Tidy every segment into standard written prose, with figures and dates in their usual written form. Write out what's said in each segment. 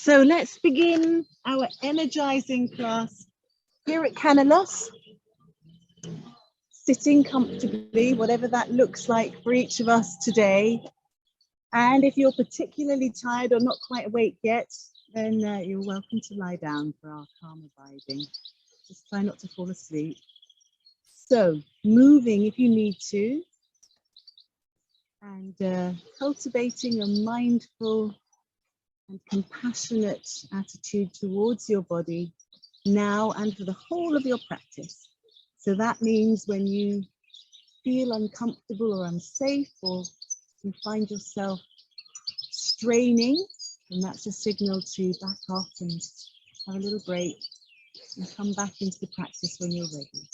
So let's begin our energizing class here at Kanalos, sitting comfortably, whatever that looks like for each of us today. And if you're particularly tired or not quite awake yet, then you're welcome to lie down for our calm abiding. Just try not to fall asleep. So moving if you need to, and cultivating a mindful and compassionate attitude towards your body now and for the whole of your practice. So that means when you feel uncomfortable or unsafe, or you find yourself straining, and that's a signal to back off and have a little break and come back into the practice when you're ready.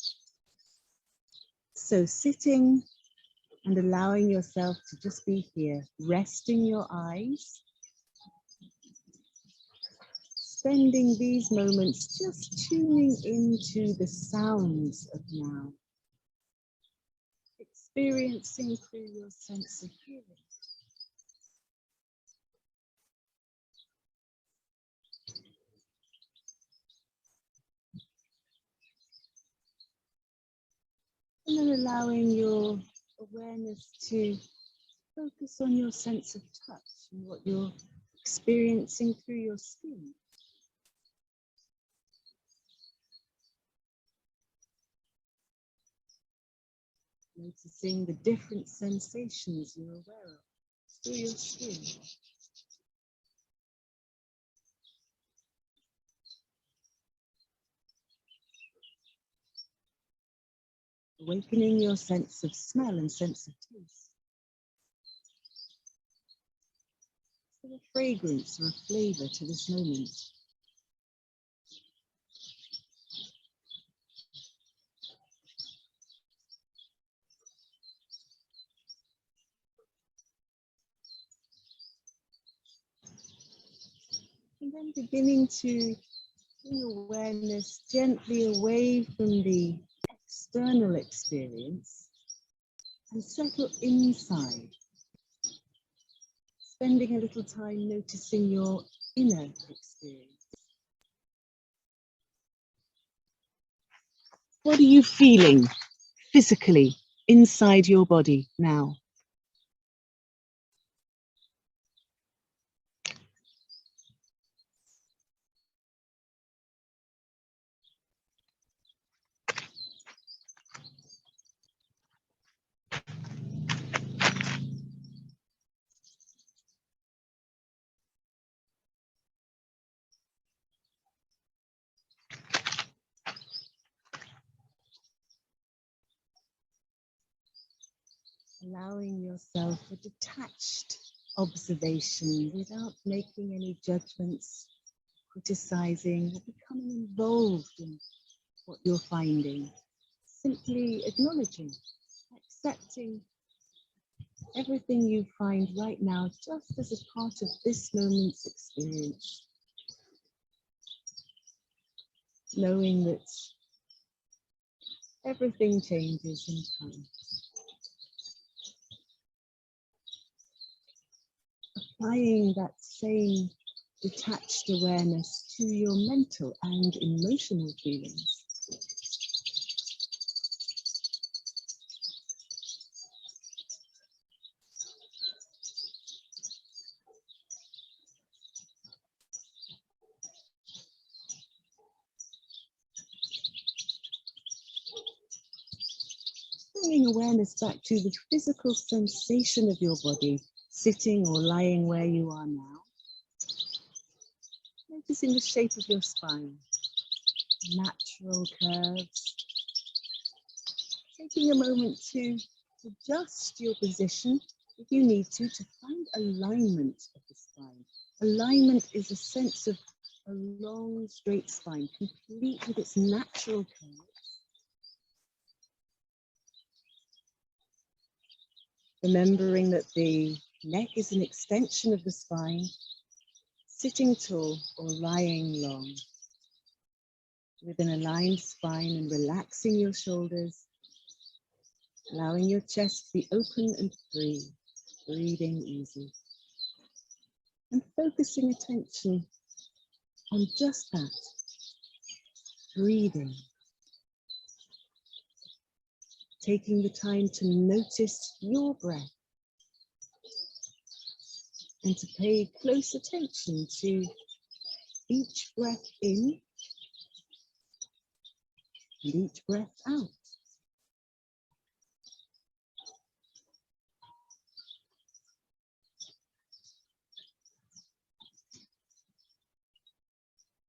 So sitting and allowing yourself to just be here, resting your eyes, spending these moments just tuning into the sounds of now, experiencing through your sense of hearing. And then allowing your awareness to focus on your sense of touch and what you're experiencing through your skin. Noticing the different sensations you're aware of through your skin. Awakening your sense of smell and sense of taste. Is there a fragrance or a flavor to this moment? And then beginning to bring awareness gently away from the external experience and settle inside, spending a little time noticing your inner experience. What are you feeling physically inside your body now? Allowing yourself a detached observation without making any judgments, criticizing, or becoming involved in what you're finding. Simply acknowledging, accepting everything you find right now just as a part of this moment's experience. Knowing that everything changes in time. Applying that same detached awareness to your mental and emotional feelings. Bringing awareness back to the physical sensation of your body, sitting or lying where you are now. Noticing the shape of your spine, natural curves. Taking a moment to adjust your position if you need to find alignment of the spine. Alignment is a sense of a long, straight spine, complete with its natural curves. Remembering that the neck is an extension of the spine, sitting tall or lying long, with an aligned spine, and relaxing your shoulders, allowing your chest to be open and free, breathing easy, and focusing attention on just that, breathing. Taking the time to notice your breath and to pay close attention to each breath in and each breath out.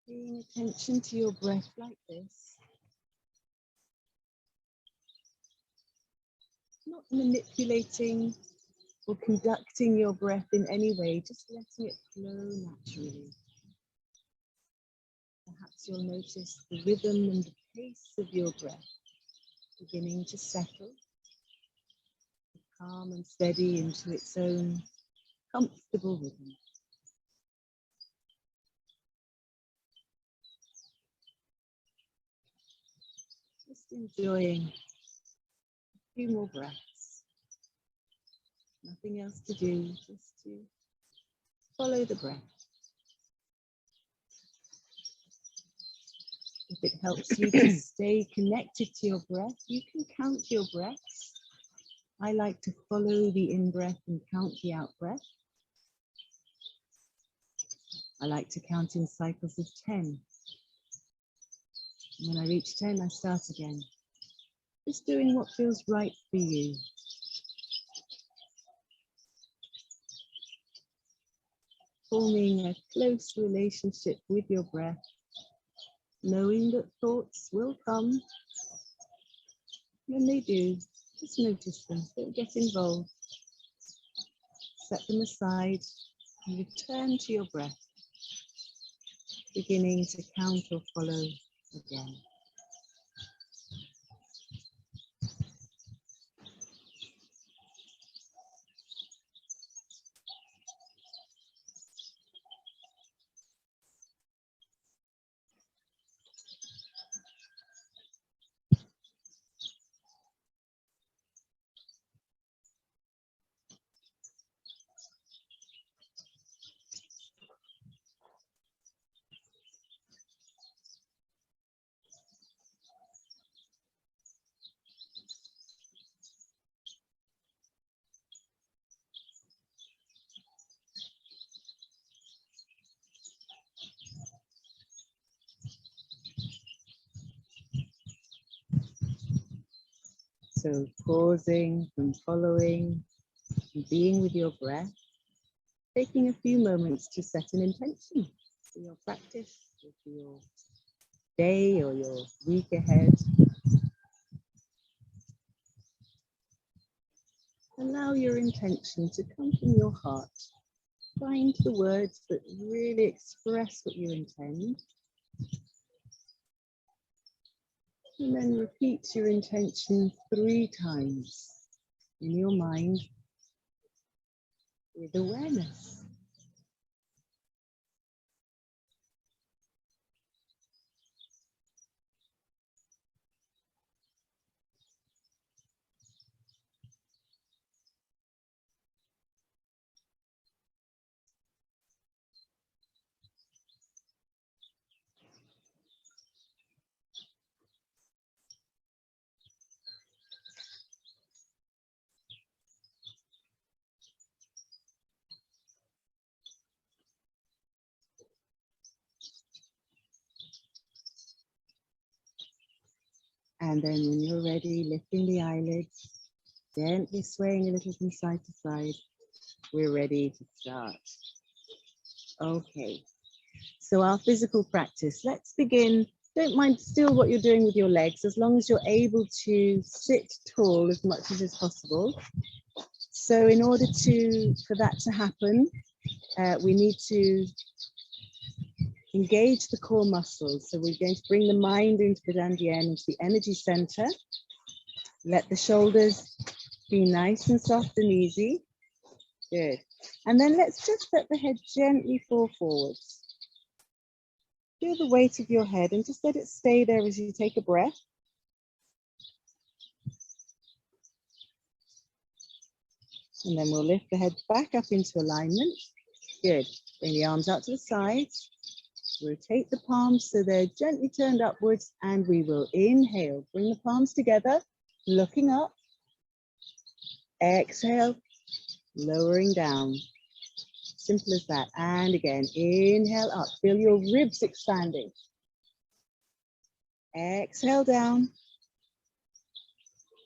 Paying attention to your breath like this, not manipulating or conducting your breath in any way, just letting it flow naturally. Perhaps you'll notice the rhythm and the pace of your breath beginning to settle, calm and steady into its own comfortable rhythm. Just enjoying a few more breaths. Nothing else to do, just to follow the breath. If it helps you to stay connected to your breath, you can count your breaths. I like to follow the in-breath and count the out-breath. I like to count in cycles of 10. And when I reach 10, I start again. Just doing what feels right for you. Forming a close relationship with your breath, knowing that thoughts will come. When they do, just notice them, don't get involved. Set them aside and return to your breath, beginning to count or follow again. So pausing from following and being with your breath, taking a few moments to set an intention for your practice, or for your day or your week ahead. Allow your intention to come from your heart. Find the words that really express what you intend. And then repeat your intention 3 times in your mind with awareness. And then when you're ready, lifting the eyelids, gently swaying a little from side to side, we're ready to start. Okay, so our physical practice. Let's begin. Don't mind still what you're doing with your legs, as long as you're able to sit tall as much as is possible. So in order for that to happen, we need to engage the core muscles. So we're going to bring the mind into the dantian, into the energy center. Let the shoulders be nice and soft and easy. Good. And then let's just let the head gently fall forwards. Feel the weight of your head and just let it stay there as you take a breath. And then we'll lift the head back up into alignment. Good. Bring the arms out to the sides. Rotate the palms so they're gently turned upwards, and we will inhale. Bring the palms together, looking up. Exhale, lowering down. Simple as that. And again, inhale up. Feel your ribs expanding. Exhale down.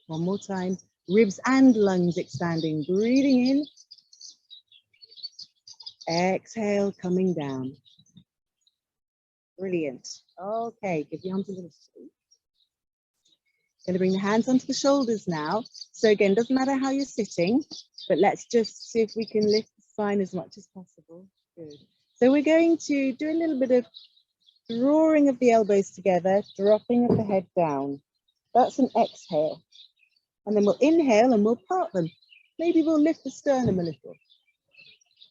One more time. Ribs and lungs expanding. Breathing in. Exhale, coming down. Brilliant. Okay, give your arms a little sweep. Going to bring the hands onto the shoulders now. So again, doesn't matter how you're sitting, but let's just see if we can lift the spine as much as possible. Good. So we're going to do a little bit of drawing of the elbows together, dropping of the head down. That's an exhale. And then we'll inhale and we'll part them. Maybe we'll lift the sternum a little.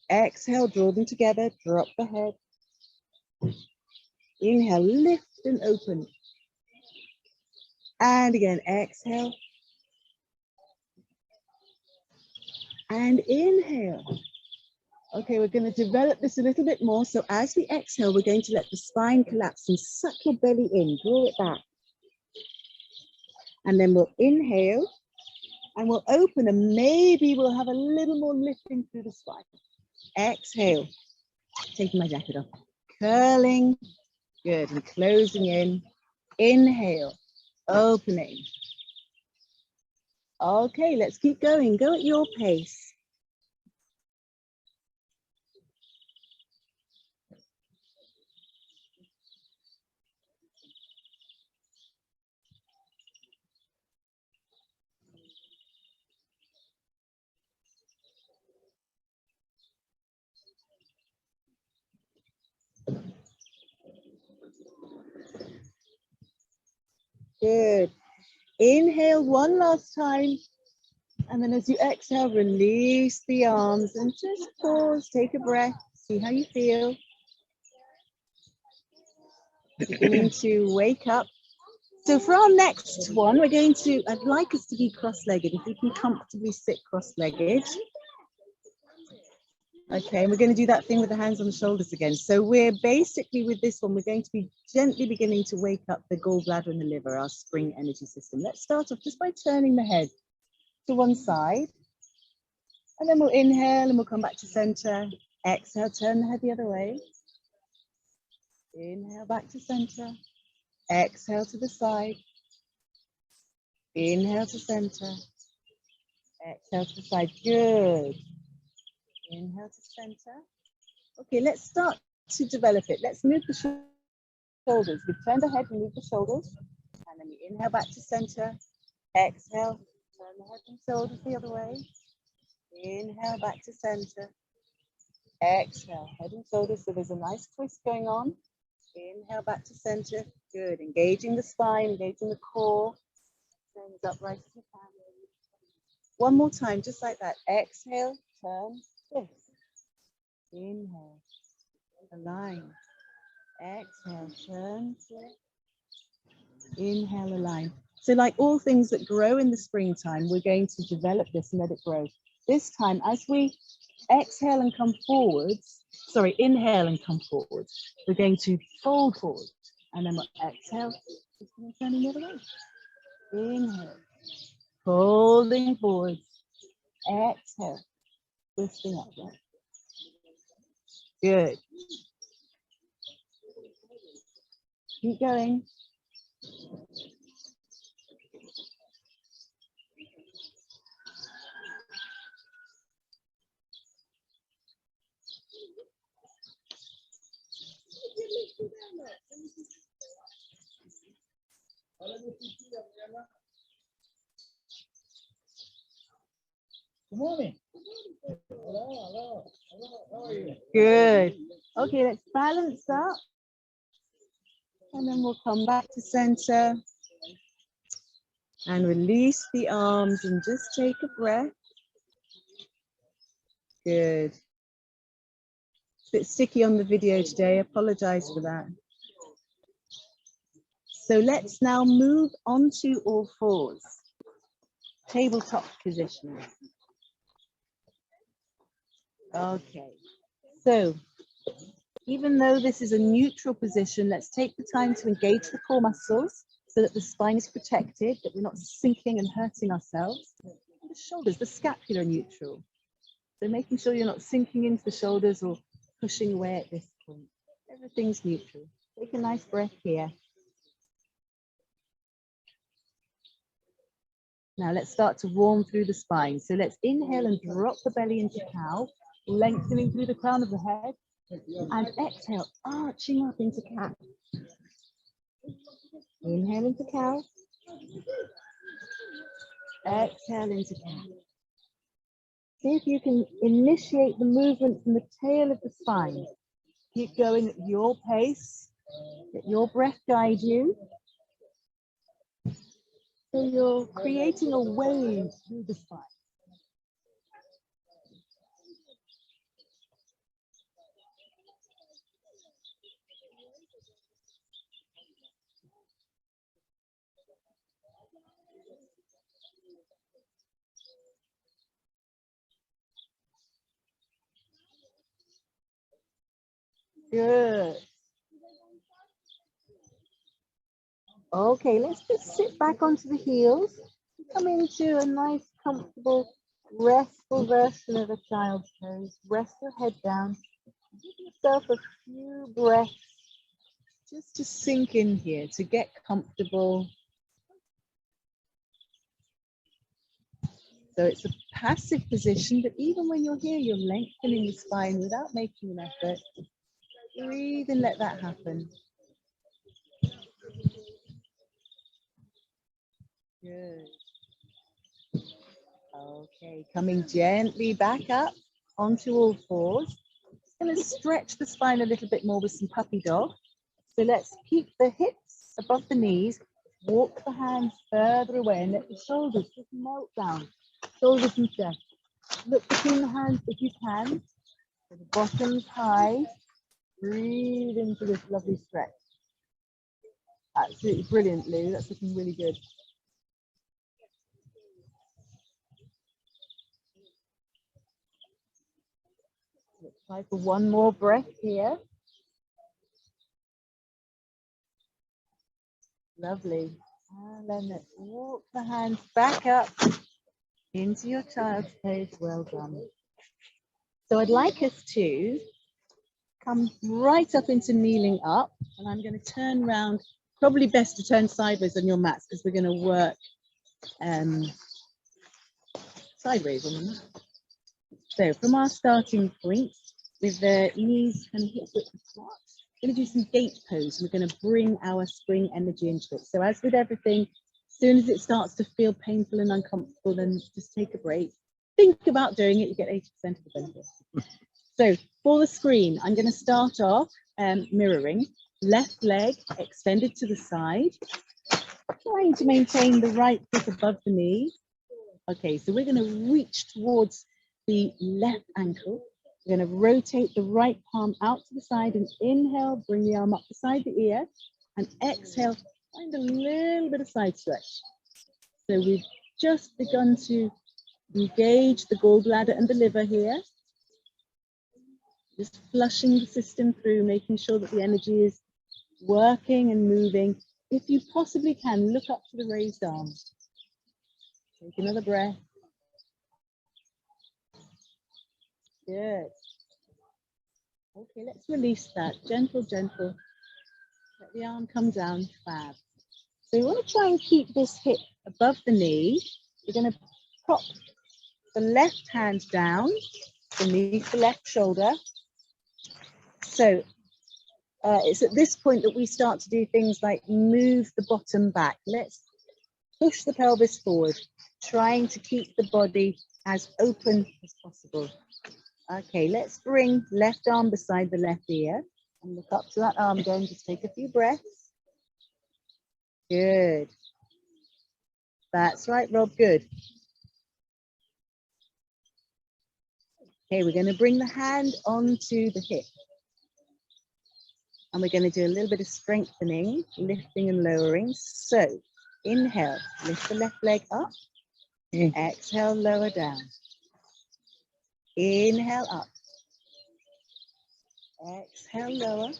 Exhale, draw them together, drop the head. Inhale, lift and open. And again, exhale. And inhale. Okay, we're going to develop this a little bit more. So as we exhale, we're going to let the spine collapse and suck your belly in, draw it back. And then we'll inhale and we'll open, and maybe we'll have a little more lifting through the spine. Exhale, taking my jacket off, curling, good, and closing in. Inhale, opening. Okay, let's keep going. Go at your pace. Good. Inhale one last time. And then as you exhale, release the arms and just pause, take a breath, see how you feel. Beginning to wake up. So for our next one, we're going to, I'd like us to be cross-legged. If you can comfortably sit cross-legged. Okay, and we're going to do that thing with the hands on the shoulders again. So we're basically, with this one, we're going to be gently beginning to wake up the gallbladder and the liver, our spring energy system. Let's start off just by turning the head to one side. And then we'll inhale and we'll come back to center. Exhale, turn the head the other way. Inhale, back to center. Exhale to the side. Inhale to center. Exhale to the side. Good. Inhale to center. Okay, let's start to develop it. Let's move the shoulders. We turn the head and move the shoulders. And then we inhale back to center. Exhale. Turn the head and shoulders the other way. Inhale back to center. Exhale, head and shoulders. So there's a nice twist going on. Inhale back to center. Good. Engaging the spine, engaging the core. Turn as upright as you can. One more time, just like that. Exhale, turn, twist. Inhale, align. Exhale, turn, twist. Inhale, align. So like all things that grow in the springtime, we're going to develop this and let it grow. This time, as we exhale and come forwards, inhale and come forwards, we're going to fold forward. And then we'll exhale, just turning the other way. Inhale, folding forwards. Exhale, twisting upright. Good. Keep going. Good morning. Hello. How are you? Good. Okay, let's balance up. And then we'll come back to center. And release the arms and just take a breath. Good. It's a bit sticky on the video today. I apologize for that. So let's now move onto all fours. Tabletop position. Okay. So Even though this is a neutral position, let's take the time to engage the core muscles so that the spine is protected, that we're not sinking and hurting ourselves. And the shoulders, the scapula are neutral. So making sure you're not sinking into the shoulders or pushing away at this point. Everything's neutral. Take a nice breath here. Now let's start to warm through the spine. So let's inhale and drop the belly into cow, lengthening through the crown of the head. And exhale, arching up into cat. Inhale into cow. Exhale into cat. See if you can initiate the movement from the tail of the spine. Keep going at your pace. Let your breath guide you. So you're creating a wave through the spine. Good. Okay, let's just sit back onto the heels. Come into a nice, comfortable, restful version of a child's pose. Rest your head down. Give yourself a few breaths just to sink in here, to get comfortable. So it's a passive position, but even when you're here, you're lengthening the spine without making an effort. Breathe and let that happen. Good. Okay, coming gently back up onto all fours. Just going to stretch the spine a little bit more with some puppy dog. So let's keep the hips above the knees. Walk the hands further away and let the shoulders just melt down. Shoulders and chest. Look between the hands if you can. So the bottom's high. Breathe into this lovely stretch. Absolutely brilliant, Lou. That's looking really good. Let's try for one more breath here. Lovely. And then let's walk the hands back up into your child's pose. Well done. So I'd like us to come right up into kneeling up, and I'm going to turn around. Probably best to turn sideways on your mats because we're going to work sideways on the mat. So from our starting point, with the knees kind of hip width apart, we're going to do some gate pose. We're going to bring our spring energy into it. So as with everything, as soon as it starts to feel painful and uncomfortable, then just take a break. Think about doing it, you get 80% of the benefit. So for the screen, I'm going to start off mirroring, left leg extended to the side, trying to maintain the right foot above the knee. Okay, so we're going to reach towards the left ankle. We're going to rotate the right palm out to the side and inhale, bring the arm up beside the ear, and exhale, find a little bit of side stretch. So we've just begun to engage the gallbladder and the liver here. Just flushing the system through, making sure that the energy is working and moving. If you possibly can, look up to the raised arm. Take another breath. Good. Okay, let's release that. Gentle, gentle. Let the arm come down. Fab. So we want to try and keep this hip above the knee. We're going to prop the left hand down beneath the left shoulder. So it's at this point that we start to do things like move the bottom back. Let's push the pelvis forward, trying to keep the body as open as possible. Okay, let's bring left arm beside the left ear and look up to that arm again. Just take a few breaths. Good. That's right, Rob. Good. Okay, we're going to bring the hand onto the hip. And we're going to do a little bit of strengthening, lifting and lowering. So inhale, lift the left leg up. Exhale, lower down. Inhale up. Exhale, lower.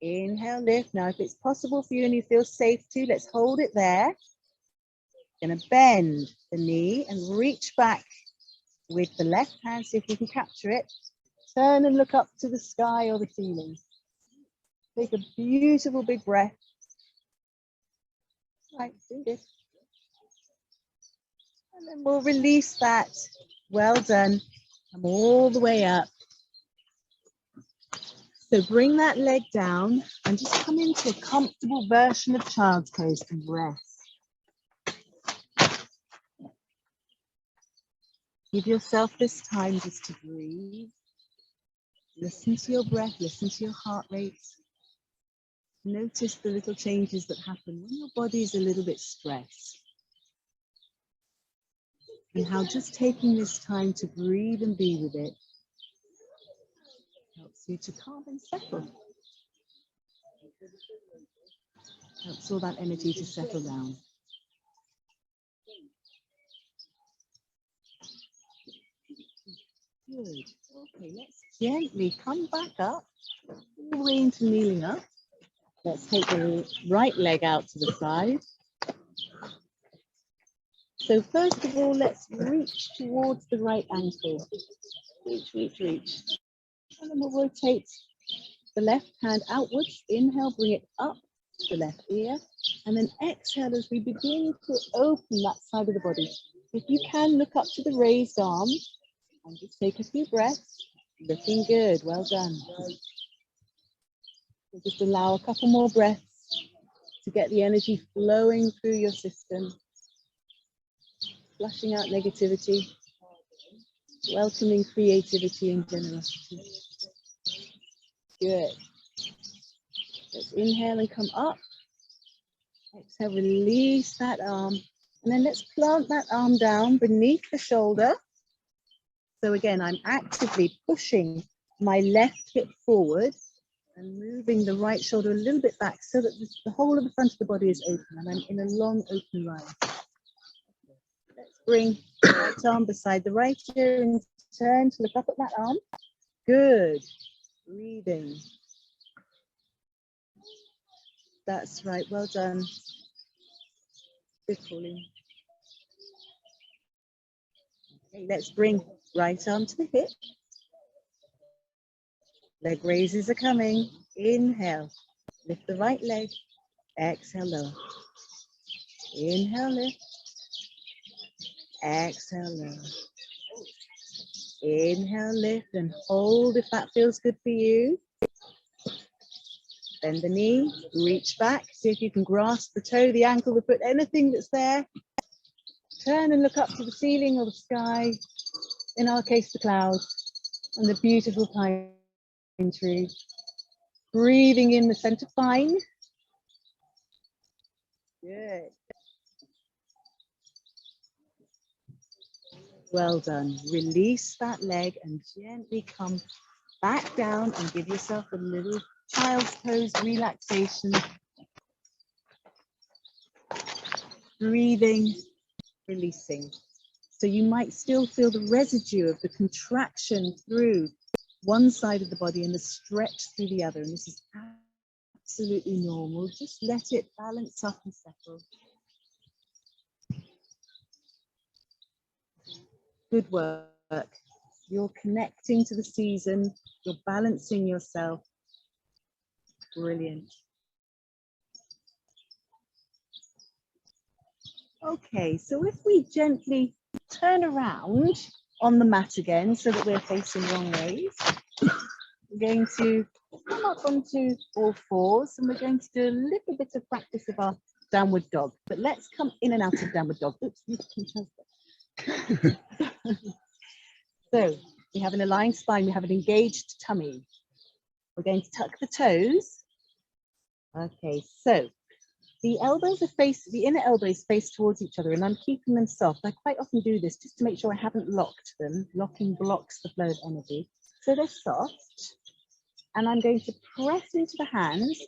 Inhale, lift. Now, if it's possible for you and you feel safe to, let's hold it there. Going to bend the knee and reach back with the left hand. See if you can capture it. Turn and look up to the sky or the ceiling. Take a beautiful big breath. Right, do this. And then we'll release that. Well done. Come all the way up. So bring that leg down and just come into a comfortable version of child's pose and rest. Give yourself this time just to breathe. Listen to your breath, listen to your heart rate. Notice the little changes that happen when your body is a little bit stressed. And how just taking this time to breathe and be with it helps you to calm and settle. Helps all that energy to settle down. Good. Okay, let's gently come back up, all the way into kneeling up. Let's take the right leg out to the side. So first of all, let's reach towards the right ankle. Reach, reach, reach. And then we'll rotate the left hand outwards. Inhale, bring it up to the left ear. And then exhale as we begin to open that side of the body. If you can, look up to the raised arm and just take a few breaths. Looking good, well done. So just allow a couple more breaths to get the energy flowing through your system. Flushing out negativity, welcoming creativity and generosity. Good. Let's inhale and come up. Exhale, release that arm. And then let's plant that arm down beneath the shoulder. So again, I'm actively pushing my left hip forward and moving the right shoulder a little bit back so that the whole of the front of the body is open and I'm in a long open line. Let's bring the right arm beside the right ear and turn to look up at that arm. Good. Breathing. That's right. Well done. Good, Pauline. Okay, let's bring right arm to the hip. Leg raises are coming. Inhale. Lift the right leg. Exhale, lower. Inhale, lift. Exhale, lower. Inhale, lift and hold if that feels good for you. Bend the knee, reach back, see if you can grasp the toe, the ankle, the foot, anything that's there. Turn and look up to the ceiling or the sky, in our case the clouds, and the beautiful pine tree. Breathing in the center pine. Good. Well done. Release that leg and gently come back down and give yourself a little child's pose relaxation. Breathing, releasing. So you might still feel the residue of the contraction through one side of the body and the stretch through the other. And this is absolutely normal. Just let it balance up and settle. Good work. You're connecting to the season. You're balancing yourself. Brilliant. Okay, so if we gently turn around on the mat again so that we're facing wrong ways, we're going to come up onto all fours and we're going to do a little bit of practice of our downward dog. But let's come in and out of downward dog. Oops, so we have an aligned spine, we have an engaged tummy. We're going to tuck the toes. Okay, so the elbows are faced, the inner elbows face towards each other, and I'm keeping them soft. I quite often do this just to make sure I haven't locked them. Locking blocks the flow of energy. So they're soft, and I'm going to press into the hands,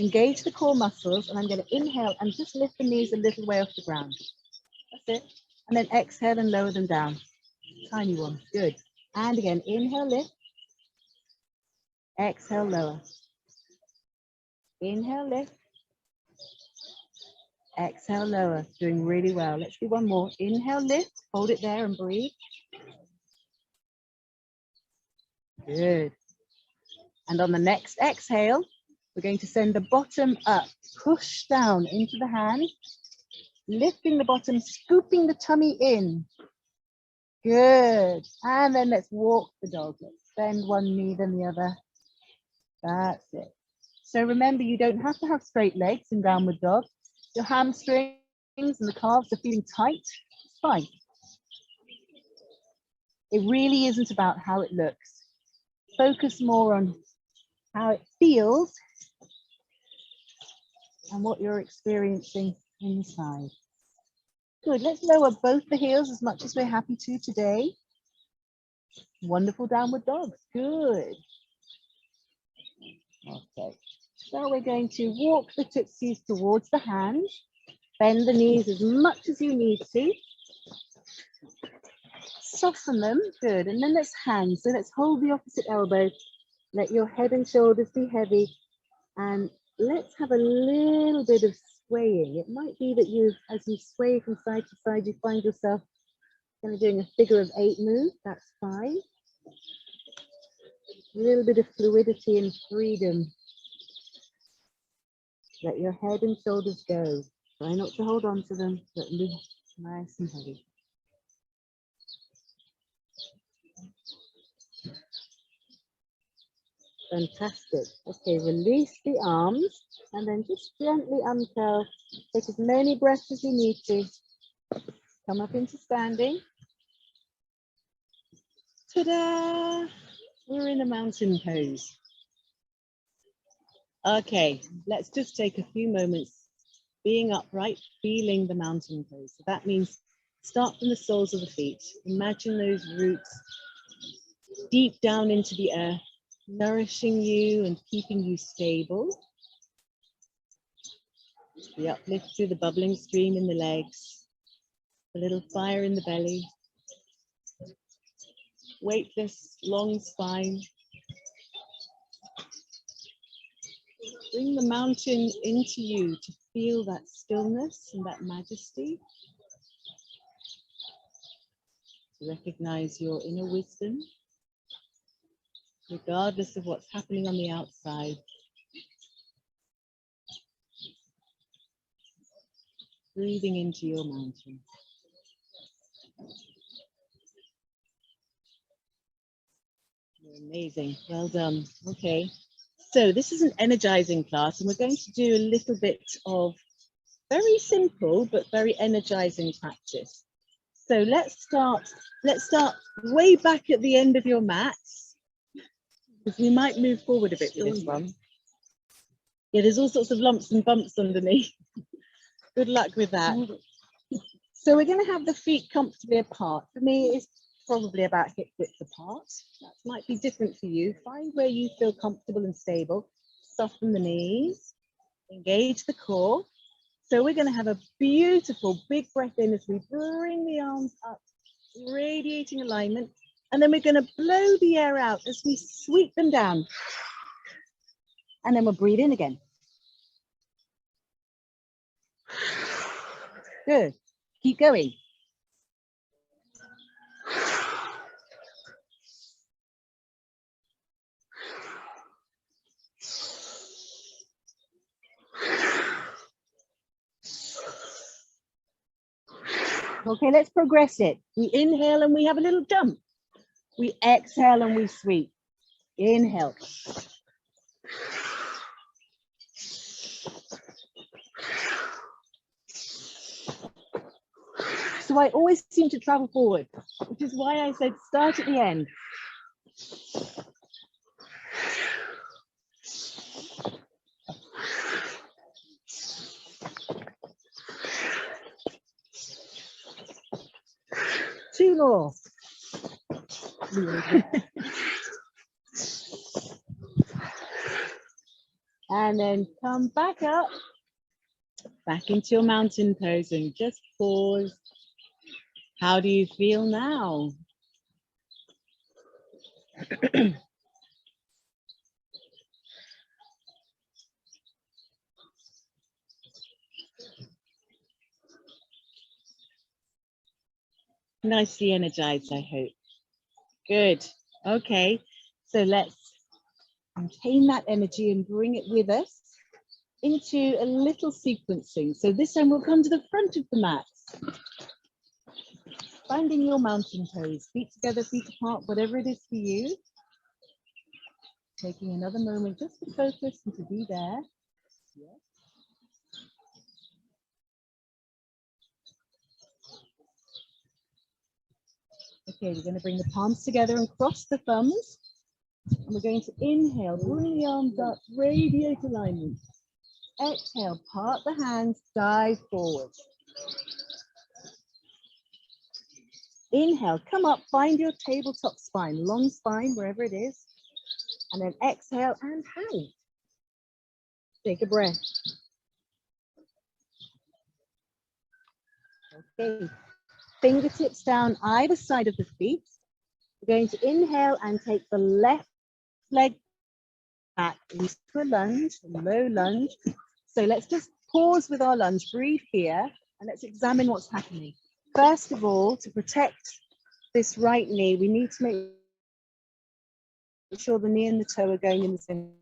engage the core muscles, and I'm going to inhale and just lift the knees a little way off the ground. That's it. And then exhale and lower them down. Tiny one. Good. And again, inhale, lift. Exhale, lower. Inhale, lift. Exhale, lower. Doing really well. Let's do one more. Inhale, lift. Hold it there and breathe. Good. And on the next exhale, we're going to send the bottom up. Push down into the hand. Lifting the bottom, scooping the tummy in. Good. And then let's walk the dog. Let's bend one knee then the other. That's it. So remember, you don't have to have straight legs in downward dog. Your hamstrings and the calves are feeling tight. It's fine. It really isn't about how it looks. Focus more on how it feels and what you're experiencing inside. Good. Let's lower both the heels as much as we're happy to today. Wonderful downward dogs. Good. Okay. So we're going to walk the tootsies towards the hands. Bend the knees as much as you need to. Soften them. Good. And then let's hang. So let's hold the opposite elbow. Let your head and shoulders be heavy. And let's have a little bit of swaying. It might be that you, as you sway from side to side, you find yourself kind of doing a figure of 8 move. That's fine. A little bit of fluidity and freedom. Let your head and shoulders go. Try not to hold on to them, but lift nice and heavy. Fantastic. Okay, release the arms and then just gently uncurl. Take as many breaths as you need to. Come up into standing. Ta-da! We're in a mountain pose. Okay, let's just take a few moments being upright, feeling the mountain pose. So that means start from the soles of the feet. Imagine those roots deep down into the earth, nourishing you and keeping you stable. The uplift through the bubbling stream in the legs, a little fire in the belly, weightless, long spine. Bring the mountain into you to feel that stillness and that majesty. Recognize your inner wisdom, regardless of what's happening on the outside. Breathing into your mountain. You're amazing. Well done. Okay. So this is an energizing class, and we're going to do a little bit of very simple but very energizing practice. So let's start way back at the end of your mats, because we might move forward a bit with this one. Yeah, there's all sorts of lumps and bumps underneath. Good luck with that. So we're going to have the feet comfortably apart. For me, it's probably about hip width apart. That might be different for you. Find where you feel comfortable and stable. Soften the knees, engage the core. So we're going to have a beautiful big breath in as we bring the arms up, radiating alignment. And then we're going to blow the air out as we sweep them down. And then we'll breathe in again. Good. Keep going. Okay, let's progress it. We inhale and we have a little jump. We exhale and we sweep. Inhale. So I always seem to travel forward, which is why I said start at the end. Two more. And then come back up, back into your mountain pose and just pause. How do you feel now? nicely energized, I hope. Good. Okay, so let's contain that energy and bring it with us into a little sequencing. So this time we'll come to the front of the mat. Finding your mountain pose, feet together, feet apart, whatever it is for you. Taking another moment just to focus and to be there. Yes. Okay, we're going to bring the palms together and cross the thumbs. And we're going to inhale, bring the arms up, radiate alignment. Exhale, part the hands, dive forward. Inhale, come up, find your tabletop spine, long spine, wherever it is. And then exhale and hang. Take a breath. Okay, fingertips down either side of the feet. We're going to inhale and take the left leg back into a lunge, a low lunge. So let's just pause with our lunge, breathe here, and let's examine what's happening. First of all, to protect this right knee, we need to make sure the knee and the toe are going in the same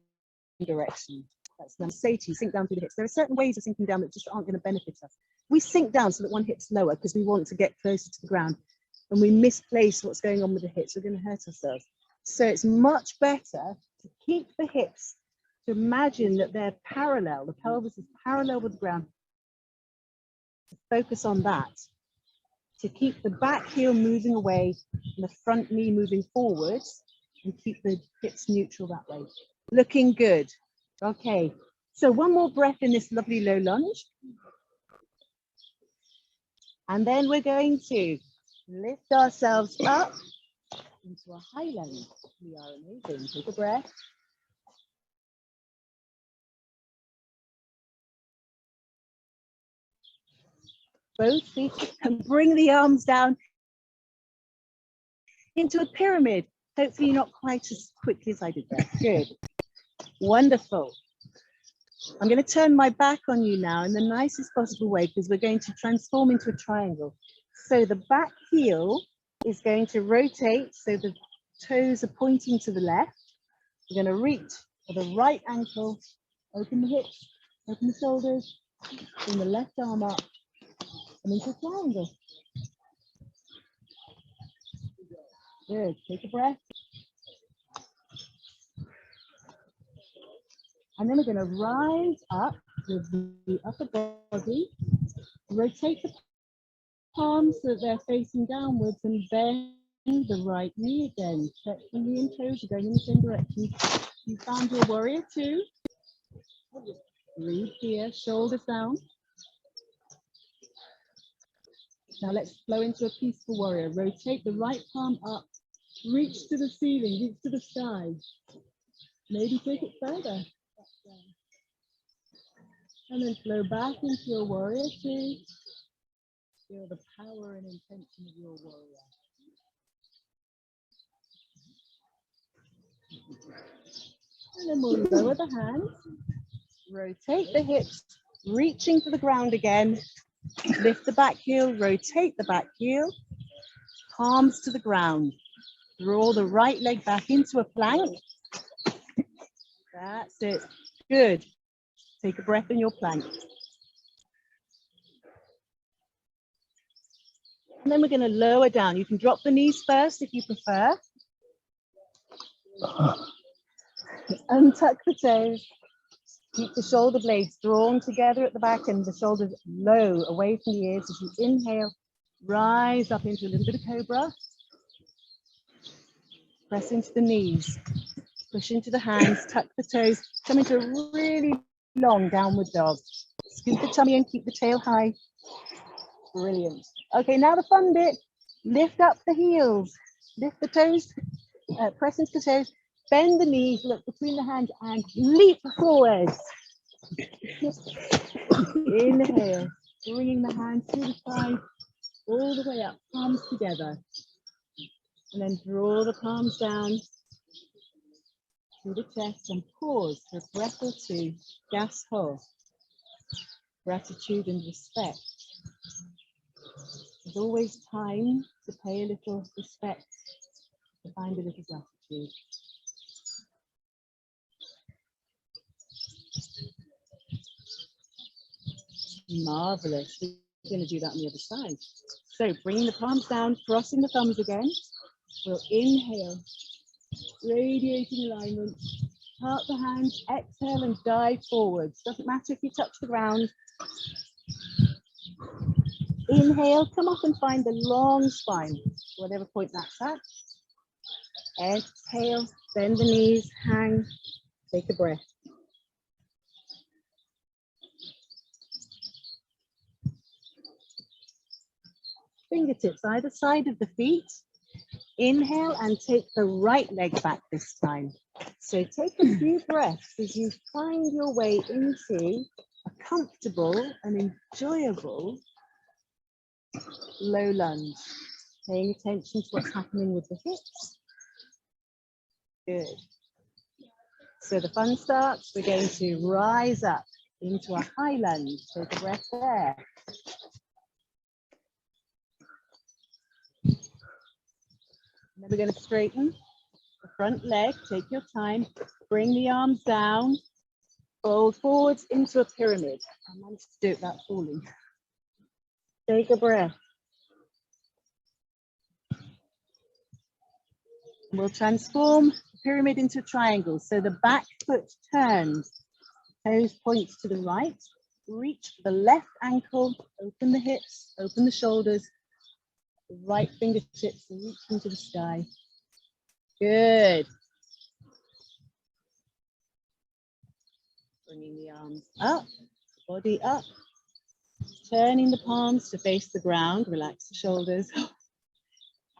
direction. That's number safety, sink down through the hips. There are certain ways of sinking down that just aren't going to benefit us. We sink down so that one hip's lower because we want to get closer to the ground, and we misplace what's going on with the hips. We're going to hurt ourselves. So it's much better to keep the hips, to imagine that they're parallel, the pelvis is parallel with the ground. Focus on that. To keep the back heel moving away and the front knee moving forwards, and keep the hips neutral that way. Looking good. Okay, so one more breath in this lovely low lunge. And then we're going to lift ourselves up into a high lunge. We are amazing. Take a breath. Both feet, and bring the arms down into a pyramid. Hopefully not quite as quickly as I did that. Good. Wonderful. I'm going to turn my back on you now in the nicest possible way because we're going to transform into a triangle. So the back heel is going to rotate so the toes are pointing to the left. We're going to reach for the right ankle, open the hips, open the shoulders, bring the left arm up and into a triangle. Good. Take a breath. And then we're going to rise up with the upper body, rotate the palms so that they're facing downwards, and bend the right knee again. Check the knee and toes are going in the same direction. You found your warrior two. Breathe here, shoulders down. Now let's flow into a peaceful warrior. Rotate the right palm up, reach to the ceiling, reach to the sky. Maybe take it further. And then flow back into your warrior two. Feel the power and intention of your warrior. And then we'll lower the hands, rotate the hips, reaching for the ground again. Lift the back heel, rotate the back heel, palms to the ground. Draw the right leg back into a plank. That's it. Good. Take a breath in your plank. And then we're going to lower down. You can drop the knees first if you prefer. Untuck the toes. Keep the shoulder blades drawn together at the back and the shoulders low away from the ears as you inhale. Rise up into a little bit of cobra. Press into the knees. Push into the hands. Tuck the toes. Come into a really long downward dog. Scoop the tummy and keep the tail high. Brilliant. Okay, now the fun bit. Lift up the heels. Lift the toes. Press into the toes. Bend the knees, look between the hands and leap forward. Inhale, bringing the hands to the side, all the way up, palms together. And then draw the palms down to the chest and pause for a breath or two. Gas ho. Gratitude and respect. There's always time to pay a little respect, to find a little gratitude. Marvelous. We're going to do that on the other side. So bringing the palms down, crossing the thumbs again. We'll inhale, radiating alignment. Part the hands, exhale and dive forwards. Doesn't matter if you touch the ground. Inhale, come up and find the long spine, whatever point that's at. Exhale, bend the knees, hang, take a breath. Fingertips either side of the feet. Inhale and take the right leg back this time. So take a few breaths as you find your way into a comfortable and enjoyable low lunge. Paying attention to what's happening with the hips. Good. So the fun starts. We're going to rise up into a high lunge. Take a breath there. And then we're going to straighten the front leg. Take your time. Bring the arms down. Fold forwards into a pyramid. I managed to do it without falling. Take a breath. We'll transform the pyramid into a triangle. So the back foot turns. Toes points to the right. Reach for the left ankle. Open the hips. Open the shoulders. The right fingertips reach into the sky. Good. Bringing the arms up, body up. Turning the palms to face the ground. Relax the shoulders.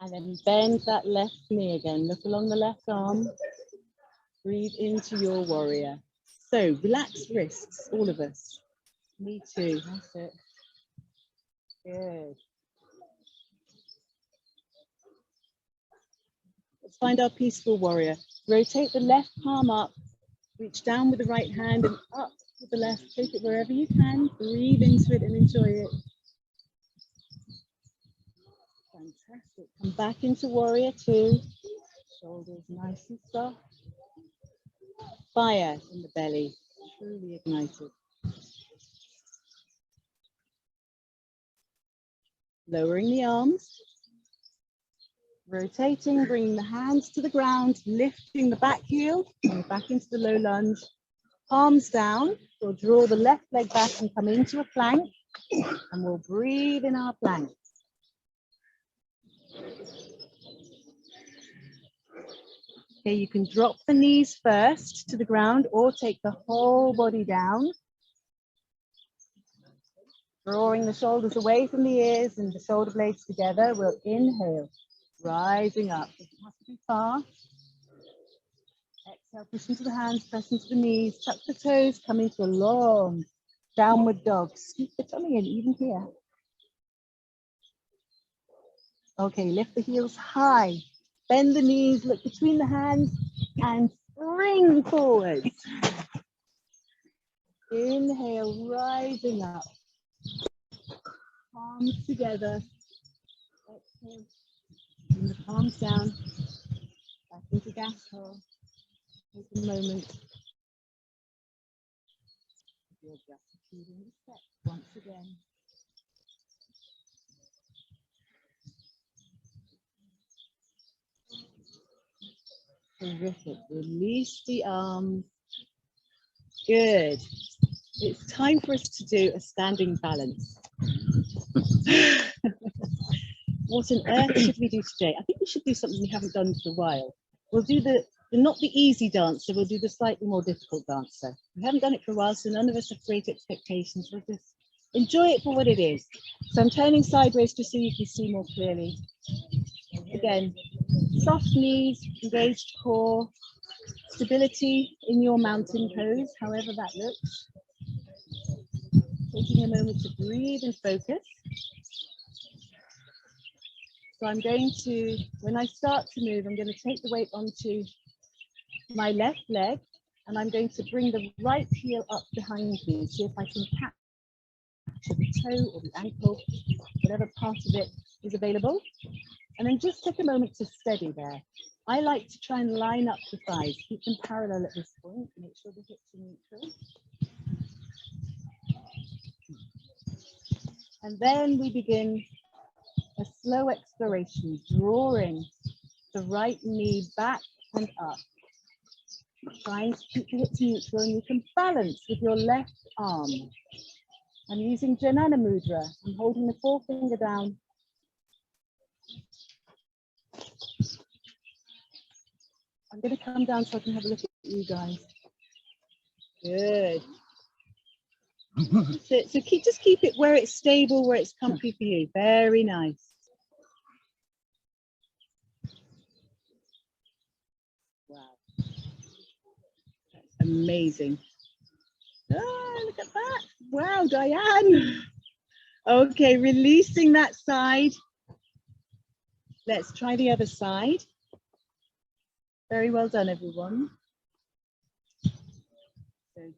And then bend that left knee again. Look along the left arm. Breathe into your warrior. So relax wrists, all of us. Me too. That's it. Good. Let's find our peaceful warrior. Rotate the left palm up. Reach down with the right hand and up with the left. Take it wherever you can. Breathe into it and enjoy it. Fantastic. Come back into warrior two. Shoulders nice and soft. Fire in the belly. Truly ignited. Lowering the arms. Rotating, bringing the hands to the ground, lifting the back heel, and back into the low lunge. Palms down. We'll draw the left leg back and come into a plank. And we'll breathe in our plank. Okay, you can drop the knees first to the ground or take the whole body down. Drawing the shoulders away from the ears and the shoulder blades together. We'll inhale. Rising up, doesn't have to be far. Exhale, push into the hands, press into the knees, tuck the toes, come into a long downward dog. Scoop the tummy in, even here. Okay, lift the heels high, bend the knees, look between the hands, and spring forwards. Inhale, rising up. Palms together. Exhale. Bring the palms down, back into gas hole. Take a moment. Your gratitude and respect once again. Terrific. Release the arms. Good. It's time for us to do a standing balance. What on earth should we do today? I think we should do something we haven't done for a while. We'll do not the easy dancer, we'll do the slightly more difficult dancer. We haven't done it for a while, so none of us have great expectations. We'll just enjoy it for what it is. So I'm turning sideways just so you can see more clearly. Again, soft knees, engaged core, stability in your mountain pose, however that looks. Taking a moment to breathe and focus. So I'm going to, when I start to move, I'm going to take the weight onto my left leg, and I'm going to bring the right heel up behind me. See if I can capture the toe or the ankle. whatever part of it is available. And then just take a moment to steady there. I like to try and line up the thighs, keep them parallel at this point, make sure the hips are neutral. And then we begin a slow exploration, drawing the right knee back and up. Trying to keep the hips neutral, and you can balance with your left arm. I'm using Janana Mudra. I'm holding the forefinger down. I'm going to come down so I can have a look at you guys. Good. So just keep it where it's stable, where it's comfy for you. Very nice. Wow. That's amazing. Oh, look at that. Wow, Diane. Okay, releasing that side. Let's try the other side. Very well done, everyone. So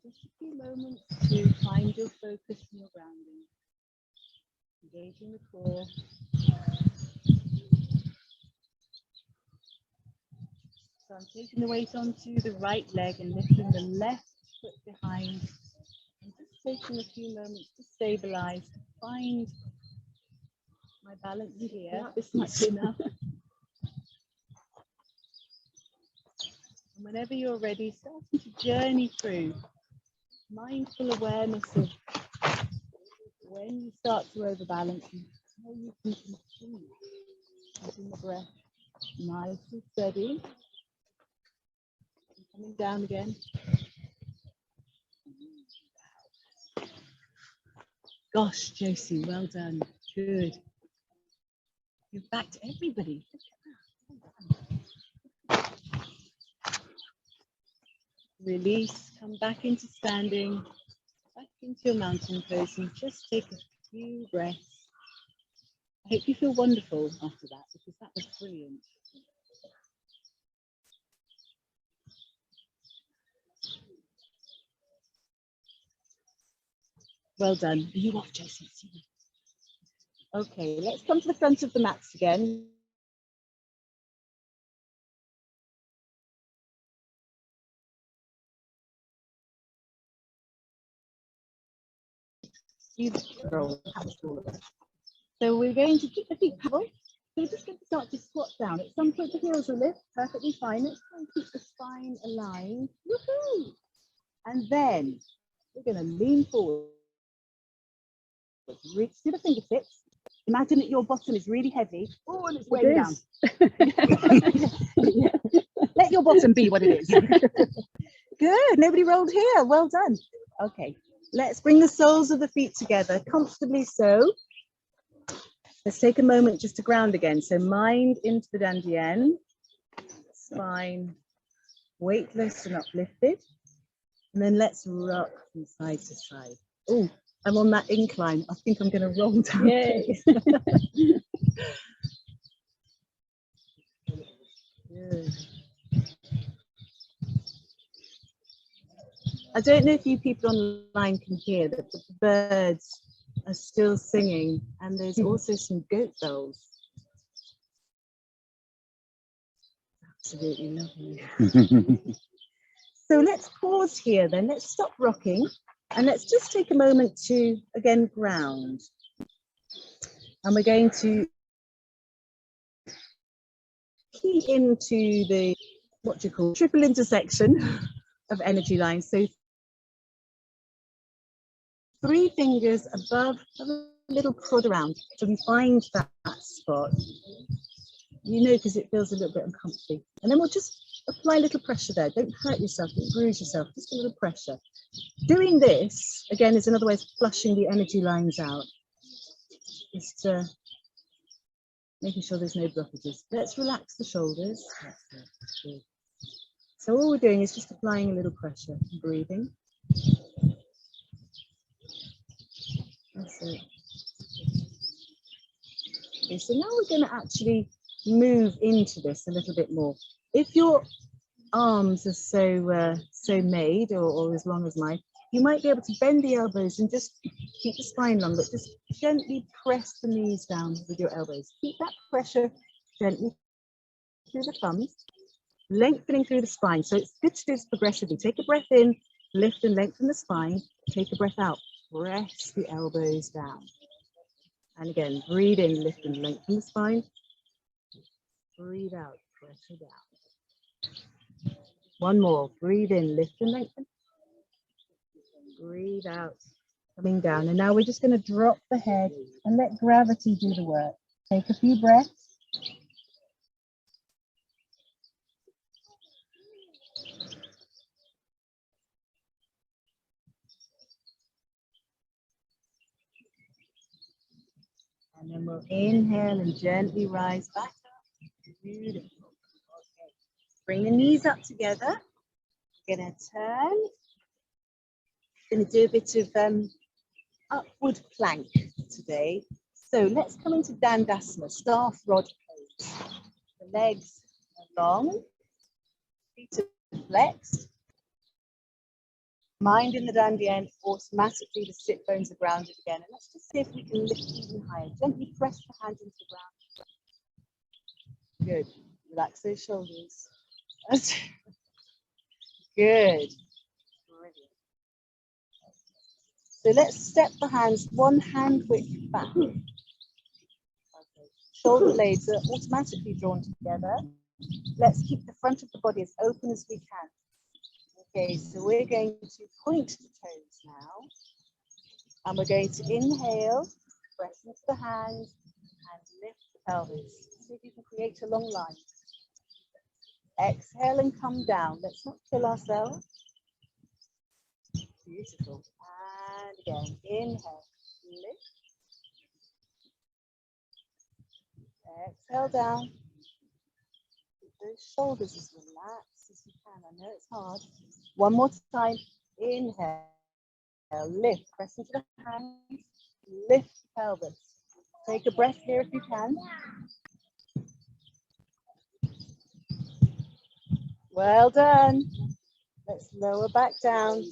just a few moments to find your focus and your grounding. Engaging the core. So I'm taking the weight onto the right leg and lifting the left foot behind. And just taking a few moments to stabilize, to find my balance here. This might be enough. And whenever you're ready, starting to journey through mindful awareness of when you start to overbalance and how you can continue letting the breath nice and steady. And coming down again. Gosh, Josie, well done. Good. You're back to everybody. Release, come back into standing, back into your mountain pose, and just take a few breaths. I hope you feel wonderful after that, because that was brilliant. Well done. Are you off, Josie? Okay, let's come to the front of the mats again. So we're going to keep the feet parallel. So we're just going to start to squat down. At some point the heels will lift, perfectly fine. Let's try and keep the spine aligned. Woohoo! And then we're going to lean forward. Reach to the fingertips. Imagine that your bottom is really heavy. Oh, and it's weighing down. Let your bottom be what it is. Good. Nobody rolled here. Well done. Okay. Let's bring the soles of the feet together, comfortably so. Let's take a moment just to ground again. So mind into the dantian, spine weightless and uplifted. And then let's rock from side to side. Oh, I'm on that incline. I think I'm going to roll down. Yay. Good. I don't know if you people online can hear that the birds are still singing, and there's also some goat bells. Absolutely lovely. So let's pause here then. Let's stop rocking and let's just take a moment to again ground. And we're going to key into the, what do you call, triple intersection of energy lines. So 3 fingers above, have a little prod around till we find that spot. You know, because it feels a little bit uncomfortable. And then we'll just apply a little pressure there. Don't hurt yourself, don't bruise yourself, just a little pressure. Doing this, again, is another way of flushing the energy lines out. Just making sure there's no blockages. Let's relax the shoulders. That's it. So all we're doing is just applying a little pressure and breathing. That's it. Okay, so now we're going to actually move into this a little bit more. If your arms are so made or as long as mine, you might be able to bend the elbows and just keep the spine long, but just gently press the knees down with your elbows. Keep that pressure gently through the thumbs, lengthening through the spine. So it's good to do this progressively. Take a breath in, lift and lengthen the spine. Take a breath out, press the elbows down. And again, breathe in, lift and lengthen the spine. Breathe out, pressure down. One more, breathe in, lift and lengthen. Breathe out, coming down. And now we're just going to drop the head and let gravity do the work. Take a few breaths. And then we'll inhale and gently rise back up. Beautiful. Okay. Bring the knees up together. We're going to turn. Going to do a bit of upward plank today. So let's come into Dandasana, staff rod pose. The legs are long, feet are flexed. Mind in the dandian, automatically the sit bones are grounded again. And let's just see if we can lift even higher. Gently press the hands into the ground. Good. Relax those shoulders. That's good. Brilliant. So let's step the hands one hand width back. Okay. Shoulder blades are automatically drawn together. Let's keep the front of the body as open as we can. Okay, so we're going to point the toes now. And we're going to inhale, press into the hands, and lift the pelvis. See if you can create a long line. Exhale and come down. Let's not kill ourselves. Beautiful. And again, inhale, lift. Exhale down. Keep those shoulders as relaxed as you can. I know it's hard. One more time. Inhale, lift. Press into the hands. Lift the pelvis. Take a breath here if you can. Well done. Let's lower back down.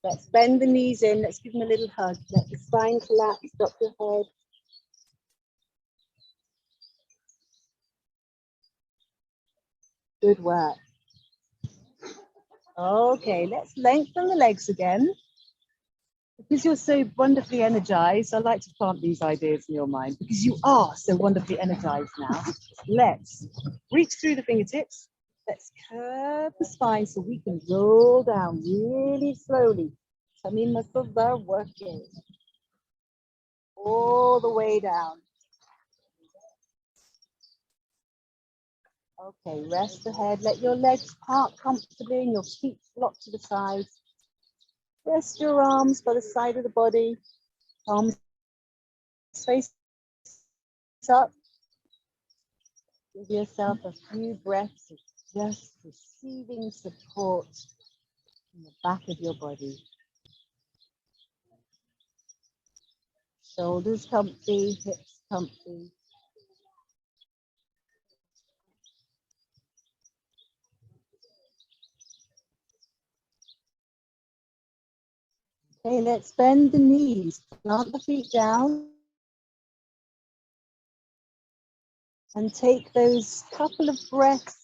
Let's bend the knees in. Let's give them a little hug. Let the spine collapse. Drop your head. Good work. Okay, let's lengthen the legs again. Because you're so wonderfully energized, I like to plant these ideas in your mind because you are so wonderfully energized now. Let's reach through the fingertips. Let's curve the spine so we can roll down really slowly. Tummy muscles are working. All the way down. Okay, rest the head. Let your legs park comfortably and your feet flop to the sides. Rest your arms by the side of the body. Palms face up. Give yourself a few breaths of just receiving support in the back of your body. Shoulders comfy, hips comfy. Okay, let's bend the knees. Plant the feet down. And take those couple of breaths.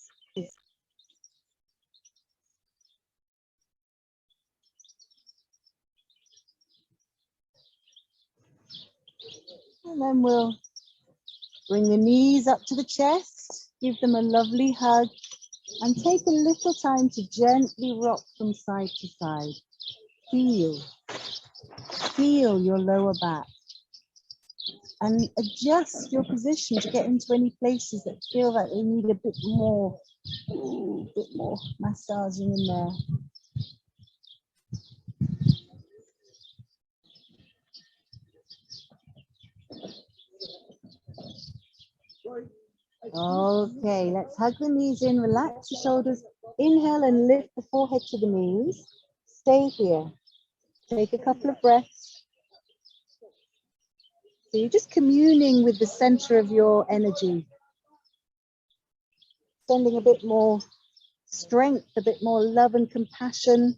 And then we'll bring the knees up to the chest. Give them a lovely hug. And take a little time to gently rock from side to side. Feel your lower back. And adjust your position to get into any places that feel like they need a bit more massaging in there. Okay, let's hug the knees in, relax the shoulders. Inhale and lift the forehead to the knees. Stay here. Take a couple of breaths. So you're just communing with the center of your energy. Sending a bit more strength, a bit more love and compassion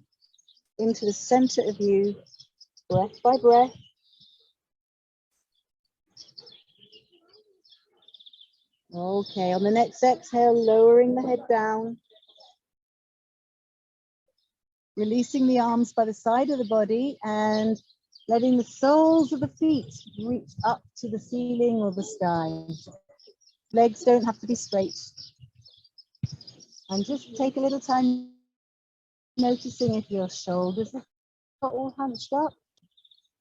into the center of you. breath by breath. Okay, on the next exhale, lowering the head down. Releasing the arms by the side of the body and letting the soles of the feet reach up to the ceiling or the sky. Legs don't have to be straight. And just take a little time noticing if your shoulders are all hunched up.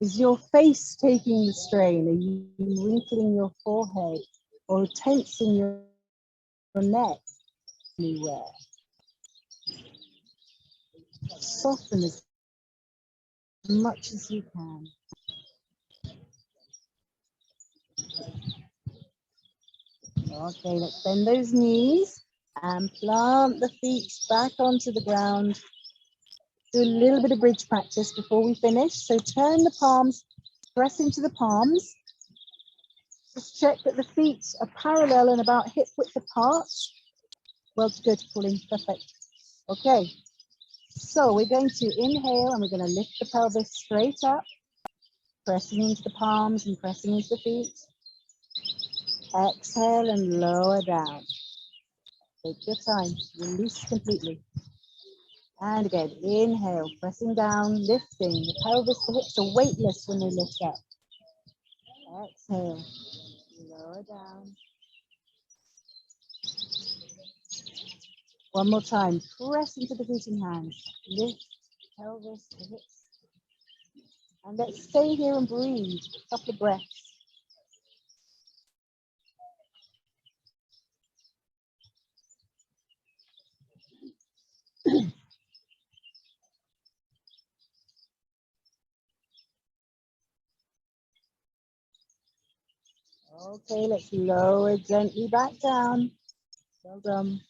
Is your face taking the strain? Are you wrinkling your forehead or tensing your neck anywhere? Soften as much as you can. Okay, let's bend those knees and plant the feet back onto the ground. Do a little bit of bridge practice before we finish. So turn the palms, press into the palms. Just check that the feet are parallel and about hip width apart. Well, good, pulling, perfect. Okay, so we're going to inhale and we're going to lift the pelvis straight up, pressing into the palms and pressing into the feet. Exhale and lower down. Take your time, release completely. And again, inhale, pressing down, lifting. The pelvis, the hips are weightless when they lift up. Exhale, lower down. One more time, press into the feet and hands. Lift, pelvis, the hips. And let's stay here and breathe, a couple of breaths. Okay, let's lower gently back down. Well done.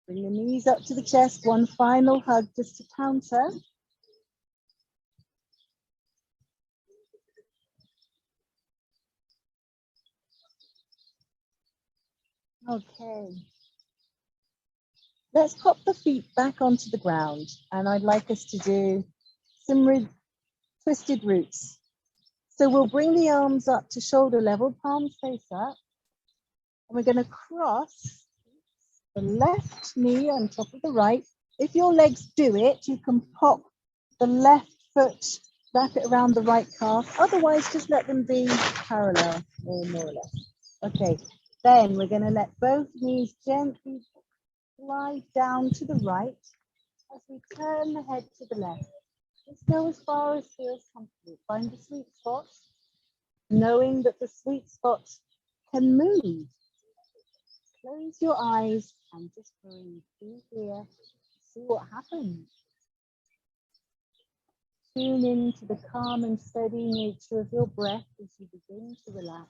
Bring the knees up to the chest. One final hug just to counter. Okay. Let's pop the feet back onto the ground. And I'd like us to do some twisted roots. So we'll bring the arms up to shoulder level, palms face up. And we're going to cross the left knee on top of the right. If your legs do it, you can pop the left foot, wrap it around the right calf. Otherwise, just let them be parallel, or more or less. Okay, then we're going to let both knees gently slide down to the right as we turn the head to the left. Just go as far as feels comfortable. Find the sweet spot, knowing that the sweet spot can move. Close your eyes and just breathe. Be here. See what happens. Tune into the calm and steady nature of your breath as you begin to relax.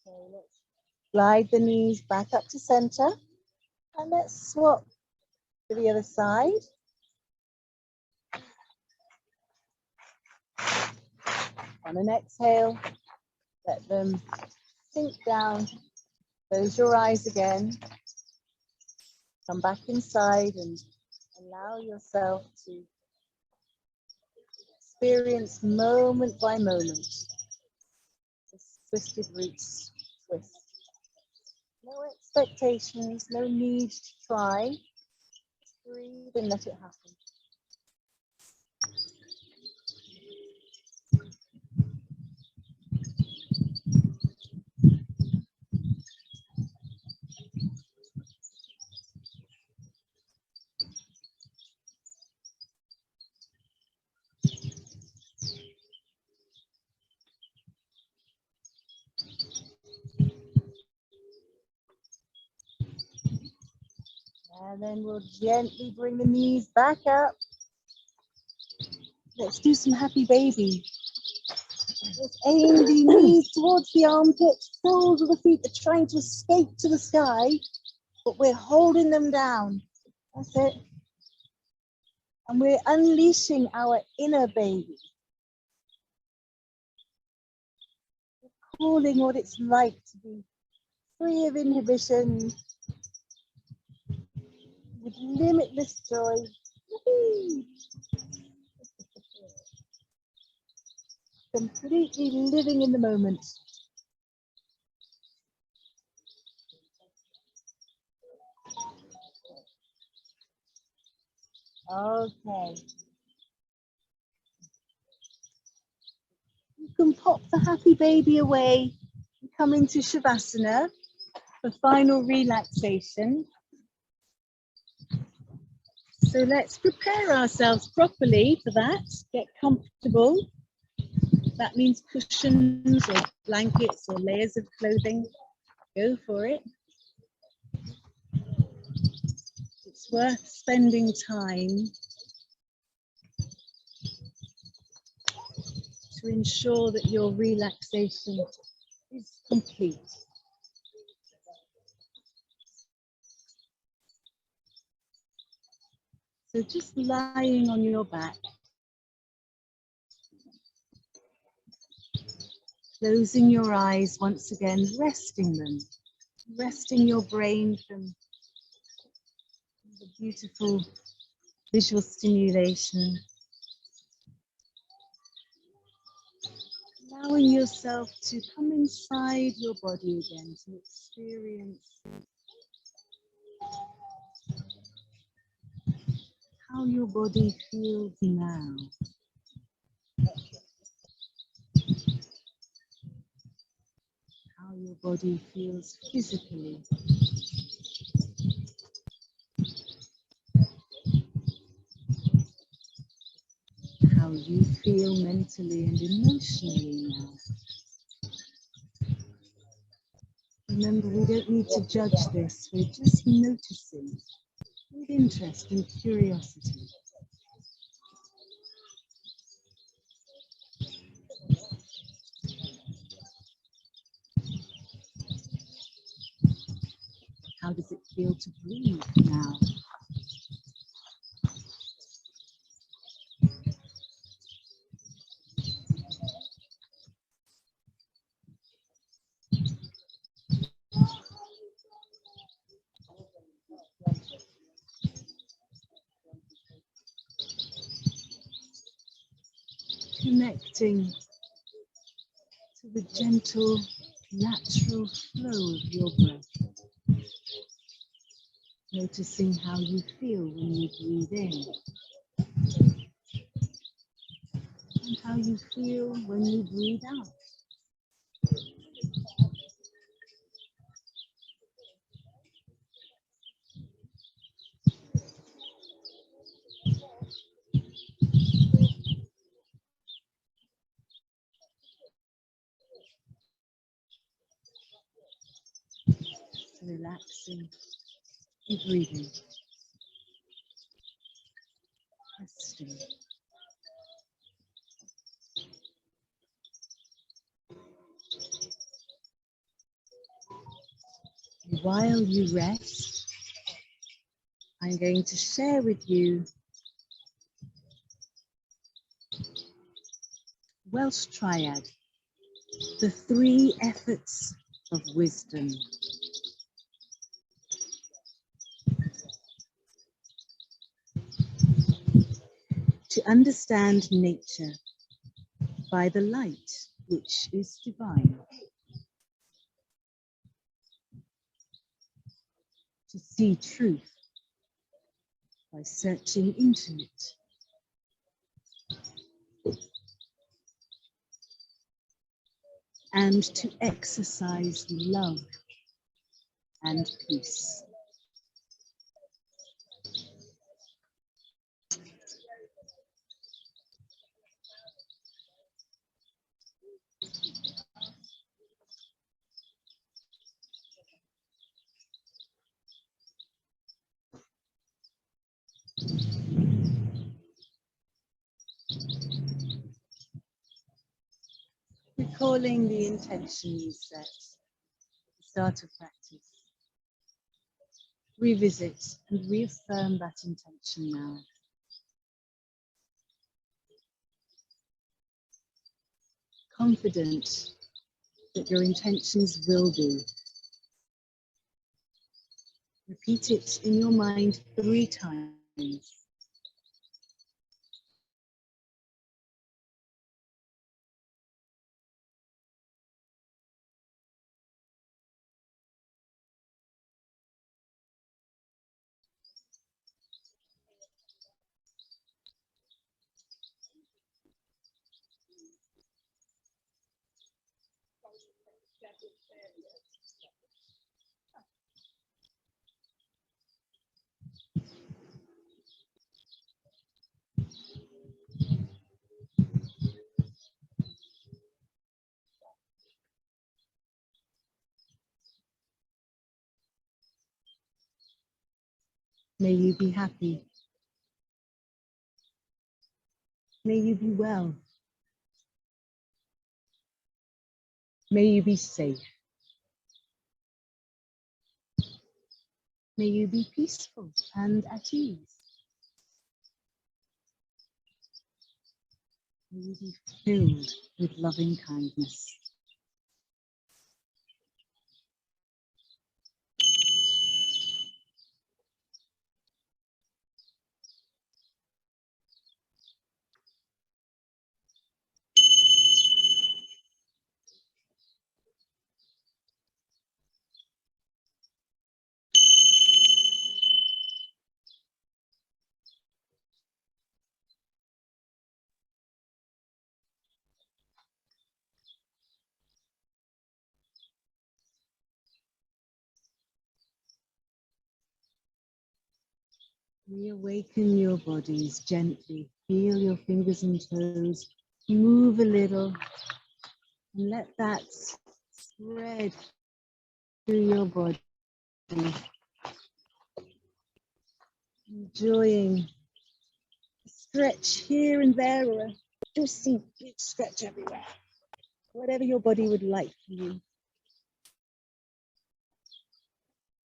Okay, let's glide the knees back up to center. And let's swap to the other side. On an exhale, let them sink down. Close your eyes again. Come back inside and allow yourself to experience moment by moment this twisted roots twist. No expectations, no need to try. Just breathe and let it happen. And then we'll gently bring the knees back up. Let's do some happy baby. Let's aim the knees towards the armpits. Soles of the feet are trying to escape to the sky, but we're holding them down. That's it. And we're unleashing our inner baby. We're calling what it's like to be free of inhibition, with limitless joy. Woo-hoo. Completely living in the moment. Okay. You can pop the happy baby away and come into Shavasana for final relaxation. So let's prepare ourselves properly for that. Get comfortable. That means cushions or blankets or layers of clothing. Go for it. It's worth spending time to ensure that your relaxation is complete. So just lying on your back, closing your eyes once again, resting them, resting your brain from the beautiful visual stimulation. Allowing yourself to come inside your body again, to experience how your body feels now. How your body feels physically. How you feel mentally and emotionally now. Remember, we don't need to judge this, we're just noticing with interest and curiosity. How does it feel to breathe now? Connecting to the gentle, natural flow of your breath. Noticing how you feel when you breathe in. And how you feel when you breathe out. Relaxing and breathing. Resting. While you rest, I'm going to share with you Welsh Triad, the 3 efforts of wisdom. To understand nature by the light which is divine. To see truth by searching into it. And to exercise love and peace. Recalling the intention you set at the start of practice. Revisit and reaffirm that intention now. confident that your intentions will be. Repeat it in your mind 3 times. May you be happy. May you be well. May you be safe. May you be peaceful and at ease. May you be filled with loving kindness. Reawaken your bodies gently. Feel your fingers and toes move a little, and let that spread through your body. Enjoying a stretch here and there, or a juicy big stretch everywhere. Whatever your body would like for you.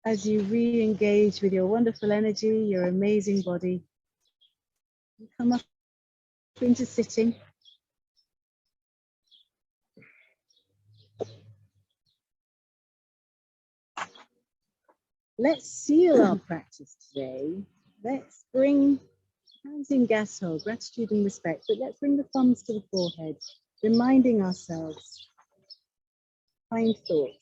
As you re-engage with your wonderful energy, your amazing body, you come up into sitting. Let's seal our practice today. Let's bring hands in gas hold, gratitude and respect, but let's bring the thumbs to the forehead, reminding ourselves kind thoughts.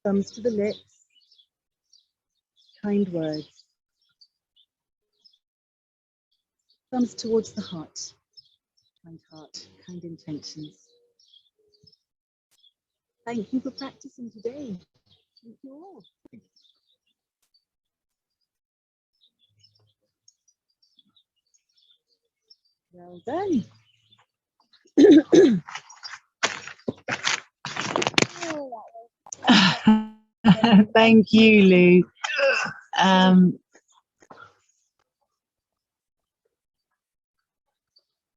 Thumbs to the lips, kind words. Thumbs towards the heart, kind intentions. Thank you for practicing today. Thank you all. Well done. Thank you, Lou.